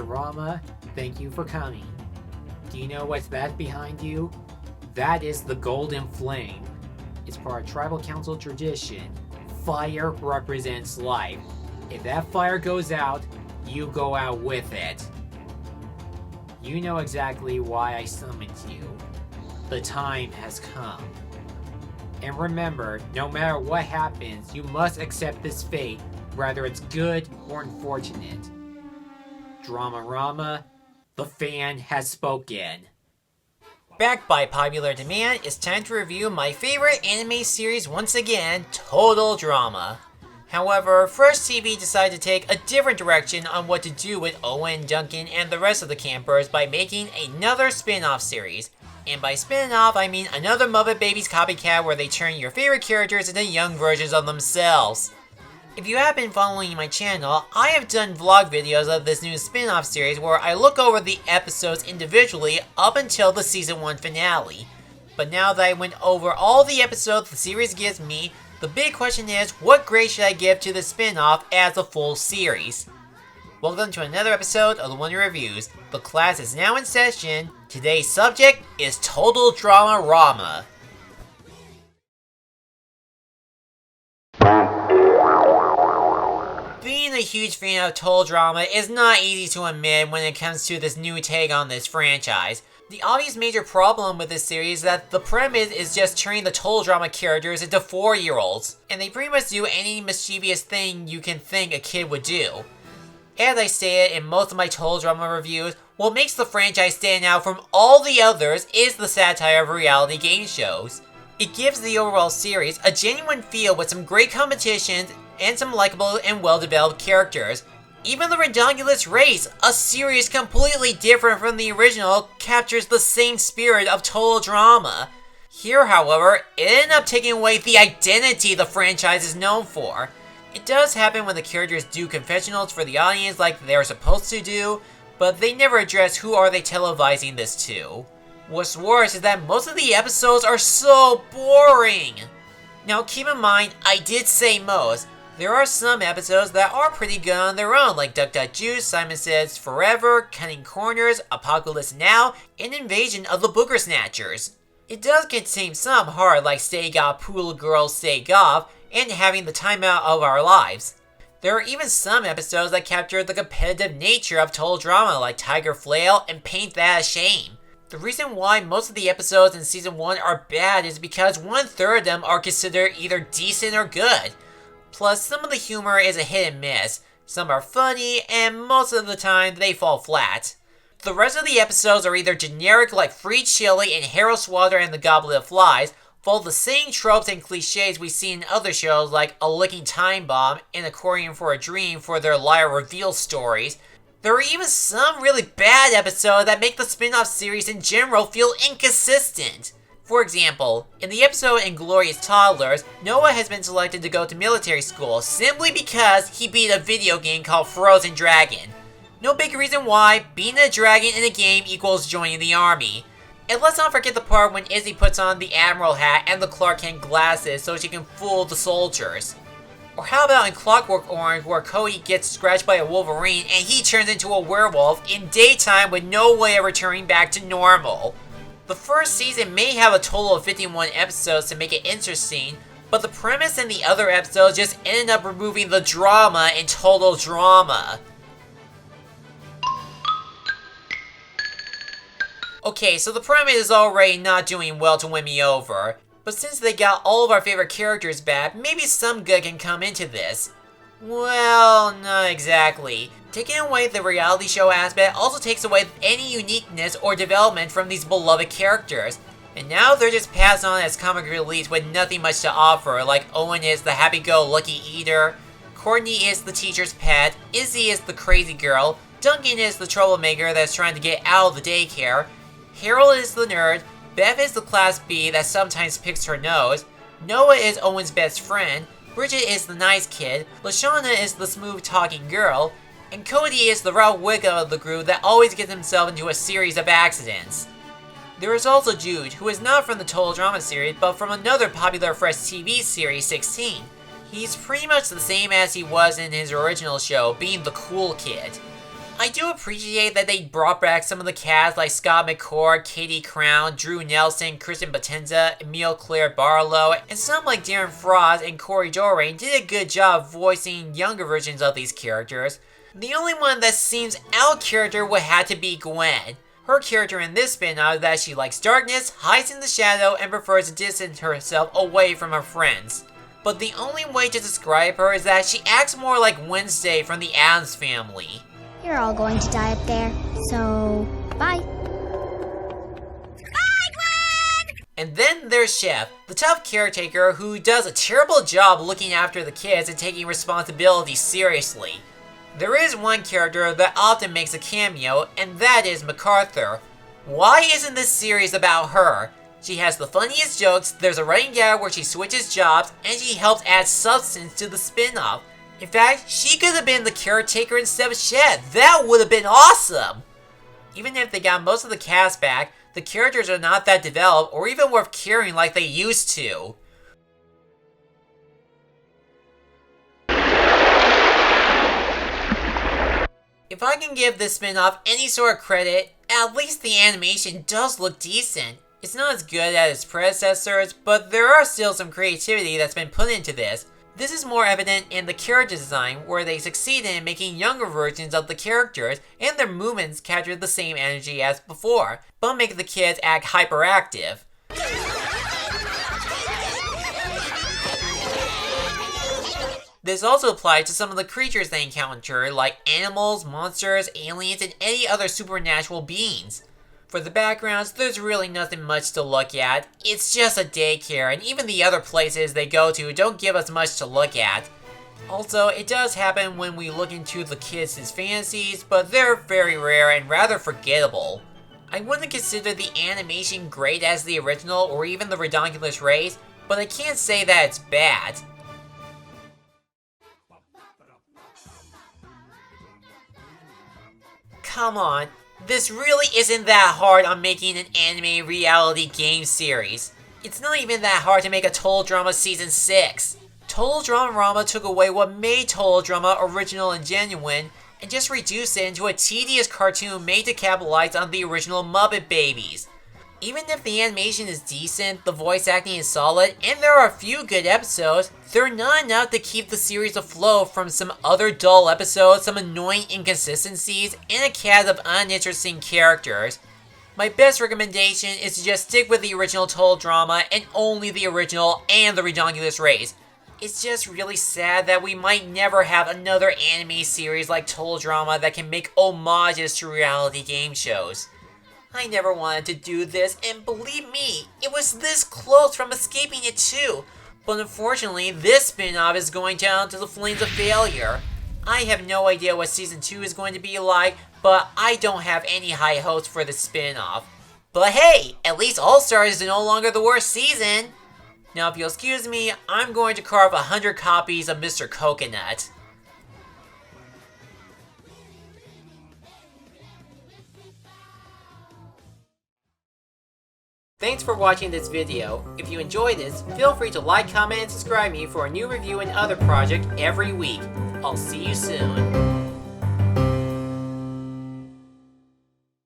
DramaRama, thank you for coming. Do you know what's that behind you? That is the golden flame. It's part of tribal council tradition. Fire represents life. If that fire goes out, you go out with it. You know exactly why I summoned you. The time has come. And remember, no matter what happens, you must accept this fate, whether it's good or unfortunate. DramaRama, the fan has spoken. Backed by popular demand, it's time to review my favorite anime series once again, Total Drama. However, Fresh TV decided to take a different direction on what to do with Owen, Duncan, and the rest of the campers by making another spin-off series. And by spin-off, I mean another Muppet Babies copycat where they turn your favorite characters into young versions of themselves. If you have been following my channel, I have done vlog videos of this new spin-off series where I look over the episodes individually up until the season 1 finale. But now that I went over all the episodes the series gives me, the big question is, what grade should I give to the spin-off as a full series? Welcome to another episode of the Wonder Reviews. The class is now in session. Today's subject is Total DramaRama. Being a huge fan of Total Drama is not easy to admit when it comes to this new take on this franchise. The obvious major problem with this series is that the premise is just turning the Total Drama characters into 4-year-olds, and they pretty much do any mischievous thing you can think a kid would do. As I stated in most of my Total Drama reviews, what makes the franchise stand out from all the others is the satire of reality game shows. It gives the overall series a genuine feel with some great competitions and some likable and well-developed characters. Even the Redonkulous race, a series completely different from the original, captures the same spirit of Total Drama. Here, however, it ended up taking away the identity the franchise is known for. It does happen when the characters do confessionals for the audience like they're supposed to do, but they never address who are they televising this to. What's worse is that most of the episodes are so boring. Now keep in mind, I did say most. There are some episodes that are pretty good on their own, like Duck Duck Juice, Simon Says Forever, Cutting Corners, Apocalypse Now, and Invasion of the Booger Snatchers. It does contain some hard, like Stay Goth Poodle Girls Stay Goth, and Having the Time Out of Our Lives. There are even some episodes that capture the competitive nature of Total Drama, like Tiger Flail and Paint That a Shame. The reason why most of the episodes in Season 1 are bad is because 1/3 of them are considered either decent or good. Plus, some of the humor is a hit and miss. Some are funny, and most of the time, they fall flat. The rest of the episodes are either generic like Free Chili and Harold Swatter and the Goblet of Flies, follow the same tropes and cliches we see in other shows like A Licking Time Bomb and Accordion for a Dream for their liar reveal stories. There are even some really bad episodes that make the spin-off series in general feel inconsistent. For example, in the episode Inglorious Toddlers, Noah has been selected to go to military school simply because he beat a video game called Frozen Dragon. No big reason why, being a dragon in a game equals joining the army. And let's not forget the part when Izzy puts on the Admiral hat and the Clark Kent glasses so she can fool the soldiers. Or how about in Clockwork Orange where Cody gets scratched by a Wolverine and he turns into a werewolf in daytime with no way of returning back to normal. The first season may have a total of 51 episodes to make it interesting, but the premise in the other episodes just ended up removing the drama in Total Drama. Okay, so the premise is already not doing well to win me over, but since they got all of our favorite characters back, maybe some good can come into this. Well, not exactly. Taking away the reality show aspect also takes away any uniqueness or development from these beloved characters. And now they're just passed on as comic reliefs with nothing much to offer, like Owen is the happy-go-lucky eater, Courtney is the teacher's pet, Izzy is the crazy girl, Duncan is the troublemaker that's trying to get out of the daycare, Harold is the nerd, Beth is the class B that sometimes picks her nose, Noah is Owen's best friend, Bridget is the nice kid, Lashana is the smooth-talking girl, and Cody is the Ralph Wiggum of the group that always gets himself into a series of accidents. There is also Jude, who is not from the Total Drama series, but from another popular Fresh TV series, 16. He's pretty much the same as he was in his original show, being the cool kid. I do appreciate that they brought back some of the cast like Scott McCord, Katie Crown, Drew Nelson, Kristen Batenza, Emile Claire Barlow, and some like Darren Frost and Corey Doreen did a good job voicing younger versions of these characters. The only one that seems out character would have to be Gwen. Her character in this spin-off is that she likes darkness, hides in the shadow, and prefers to distance herself away from her friends. But the only way to describe her is that she acts more like Wednesday from the Addams Family. You're all going to die up there, so bye. Bye, Gwen! And then there's Chef, the tough caretaker who does a terrible job looking after the kids and taking responsibility seriously. There is one character that often makes a cameo, and that is MacArthur. Why isn't this series about her? She has the funniest jokes, there's a running gag where she switches jobs, and she helps add substance to the spin-off. In fact, she could have been the caretaker instead of Chef. That would have been awesome! Even if they got most of the cast back, the characters are not that developed or even worth caring like they used to. If I can give this spin-off any sort of credit, at least the animation does look decent. It's not as good as its predecessors, but there are still some creativity that's been put into this. This is more evident in the character design, where they succeeded in making younger versions of the characters and their movements capture the same energy as before, but make the kids act hyperactive. This also applies to some of the creatures they encounter, like animals, monsters, aliens, and any other supernatural beings. For the backgrounds, there's really nothing much to look at. It's just a daycare, and even the other places they go to don't give us much to look at. Also, it does happen when we look into the kids' fantasies, but they're very rare and rather forgettable. I wouldn't consider the animation great as the original or even the Redonkulous race, but I can't say that it's bad. Come on, this really isn't that hard on making an anime reality game series. It's not even that hard to make a Total Drama Season 6. Total DramaRama took away what made Total Drama original and genuine, and just reduced it into a tedious cartoon made to capitalize on the original Muppet Babies. Even if the animation is decent, the voice acting is solid, and there are a few good episodes, they're not enough to keep the series afloat from some other dull episodes, some annoying inconsistencies, and a cast of uninteresting characters. My best recommendation is to just stick with the original Total Drama and only the original and the Redonkulous race. It's just really sad that we might never have another anime series like Total Drama that can make homages to reality game shows. I never wanted to do this, and believe me, it was this close from escaping it too. But unfortunately, this spin-off is going down to the flames of failure. I have no idea what Season 2 is going to be like, but I don't have any high hopes for the spin-off. But hey, at least All-Stars is no longer the worst season. Now if you'll excuse me, I'm going to carve 100 copies of Mr. Coconut. Thanks for watching this video. If you enjoyed this, feel free to like, comment, and subscribe me for a new review and other project every week. I'll see you soon.